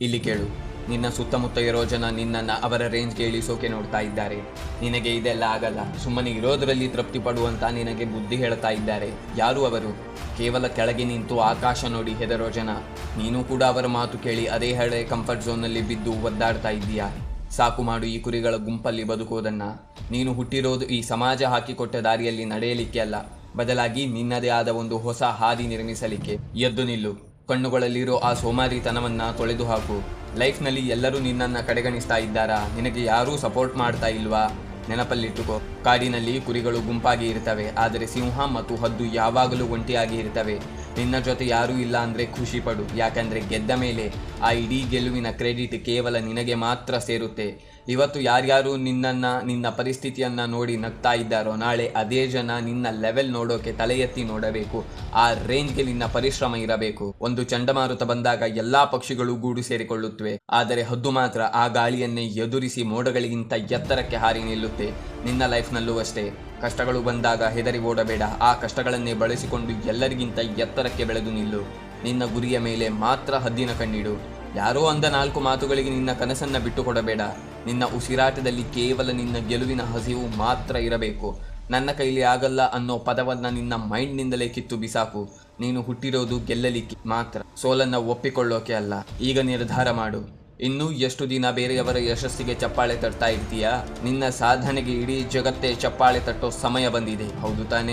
ಇಲ್ಲಿ ಕೇಳು, ನಿನ್ನ ಸುತ್ತಮುತ್ತ ಇರೋ ಜನ ನಿನ್ನನ್ನು ಅವರ ರೇಂಜ್ಗೆ ಇಳಿಸೋಕೆ ನೋಡ್ತಾ ಇದ್ದಾರೆ. ನಿನಗೆ ಇದೆಲ್ಲ ಆಗಲ್ಲ, ಸುಮ್ಮನೆ ಇರೋದರಲ್ಲಿ ತೃಪ್ತಿ ಪಡುವಂತ ನಿನಗೆ ಬುದ್ಧಿ ಹೇಳ್ತಾ ಇದ್ದಾರೆ. ಯಾರು ಅವರು? ಕೇವಲ ಕೆಳಗೆ ನಿಂತು ಆಕಾಶ ನೋಡಿ ಹೆದರೋ ಜನ. ನೀನು ಕೂಡ ಅವರ ಮಾತು ಕೇಳಿ ಅದೇ ಹಳೆ ಕಂಫರ್ಟ್ ಝೋನ್ನಲ್ಲಿ ಬಿದ್ದು ಒದ್ದಾಡ್ತಾ ಇದ್ದೀಯಾ? ಸಾಕು ಮಾಡು ಈ ಕುರಿಗಳ ಗುಂಪಲ್ಲಿ ಬದುಕೋದನ್ನ. ನೀನು ಹುಟ್ಟಿರೋದು ಈ ಸಮಾಜ ಹಾಕಿಕೊಟ್ಟ ದಾರಿಯಲ್ಲಿ ನಡೆಯಲಿಕ್ಕೆ ಅಲ್ಲ, ಬದಲಾಗಿ ನಿನ್ನದೇ ಆದ ಒಂದು ಹೊಸ ಹಾದಿ ನಿರ್ಮಿಸಲಿಕ್ಕೆ. ಎದ್ದು ನಿಲ್ಲು, ಕಣ್ಣುಗಳಲ್ಲಿರೋ ಆ ಸೋಮಾರಿತನವನ್ನ ತೊಳೆದು ಹಾಕು. ಲೈಫ್ನಲ್ಲಿ ಎಲ್ಲರೂ ನಿನ್ನನ್ನು ಕಡೆಗಣಿಸ್ತಾ ಇದ್ದಾರಾ? ನಿನಗೆ ಯಾರೂ ಸಪೋರ್ಟ್ ಮಾಡ್ತಾ ಇಲ್ವಾ? ನೆನಪಲ್ಲಿಟ್ಟುಕೋ, ಕಾಡಿನಲ್ಲಿ ಕುರಿಗಳು ಗುಂಪಾಗಿ ಇರ್ತವೆ, ಆದರೆ ಸಿಂಹ ಮತ್ತು ಹದ್ದು ಯಾವಾಗಲೂ ಒಂಟಿಯಾಗಿ ಇರ್ತವೆ. ನಿನ್ನ ಜೊತೆ ಯಾರೂ ಇಲ್ಲ ಅಂದರೆ ಖುಷಿ ಪಡು, ಯಾಕಂದರೆ ಗೆದ್ದ ಮೇಲೆ ಆ ಇಡೀ ಗೆಲುವಿನ ಕ್ರೆಡಿಟ್ ಕೇವಲ ನಿನಗೆ ಮಾತ್ರ ಸೇರುತ್ತೆ. ಇವತ್ತು ಯಾರ್ಯಾರು ನಿನ್ನ ಪರಿಸ್ಥಿತಿಯನ್ನು ನೋಡಿ ನಗ್ತಾ ಇದ್ದಾರೋ, ನಾಳೆ ಅದೇ ಜನ ನಿನ್ನ ಲೆವೆಲ್ ನೋಡೋಕೆ ತಲೆ ಎತ್ತಿ ನೋಡಬೇಕು. ಆ ರೇಂಜ್ಗೆ ನಿನ್ನ ಪರಿಶ್ರಮ ಇರಬೇಕು. ಒಂದು ಚಂಡಮಾರುತ ಬಂದಾಗ ಎಲ್ಲಾ ಪಕ್ಷಿಗಳು ಗೂಡು ಸೇರಿಕೊಳ್ಳುತ್ತವೆ, ಆದರೆ ಹದ್ದು ಮಾತ್ರ ಆ ಗಾಳಿಯನ್ನೇ ಎದುರಿಸಿ ಮೋಡಗಳಿಗಿಂತ ಎತ್ತರಕ್ಕೆ ಹಾರಿ ನಿಲ್ಲುತ್ತೆ. ನಿನ್ನ ಲೈಫ್ನಲ್ಲೂ ಅಷ್ಟೇ, ಕಷ್ಟಗಳು ಬಂದಾಗ ಹೆದರಿ ಓಡಬೇಡ, ಆ ಕಷ್ಟಗಳನ್ನೇ ಬಳಸಿಕೊಂಡು ಎಲ್ಲರಿಗಿಂತ ಎತ್ತರಕ್ಕೆ ಬೆಳೆದು ನಿಲ್ಲು. ನಿನ್ನ ಗುರಿಯ ಮೇಲೆ ಮಾತ್ರ ಹದ್ದಿನ ಕಣ್ಣಿಡು. ಯಾರೋ ಅಂದ 4 ಮಾತುಗಳಿಗೆ ನಿನ್ನ ಕನಸನ್ನ ಬಿಟ್ಟು ಕೊಡಬೇಡ. ನಿನ್ನ ಉಸಿರಾಟದಲ್ಲಿ ಕೇವಲ ನಿನ್ನ ಗೆಲುವಿನ ಹಸಿವು ಮಾತ್ರ ಇರಬೇಕು. ನನ್ನ ಕೈಲಿ ಆಗಲ್ಲ ಅನ್ನೋ ಪದವನ್ನ ನಿನ್ನ ಮೈಂಡ್ನಿಂದಲೇ ಕಿತ್ತು ಬಿಸಾಕು. ನೀನು ಹುಟ್ಟಿರೋದು ಗೆಲ್ಲಲಿಕ್ಕೆ ಮಾತ್ರ, ಸೋಲನ್ನ ಒಪ್ಪಿಕೊಳ್ಳೋಕೆ ಅಲ್ಲ. ಈಗ ನಿರ್ಧಾರ ಮಾಡು. ಇನ್ನೂ ಎಷ್ಟು ದಿನ ಬೇರೆಯವರ ಯಶಸ್ಸಿಗೆ ಚಪ್ಪಾಳೆ ತಟ್ತಾ ಇರ್ತೀಯಾ? ನಿನ್ನ ಸಾಧನೆಗೆ ಇಡೀ ಜಗತ್ತೇ ಚಪ್ಪಾಳೆ ತಟ್ಟೋ ಸಮಯ ಬಂದಿದೆ, ಹೌದು ತಾನೇ?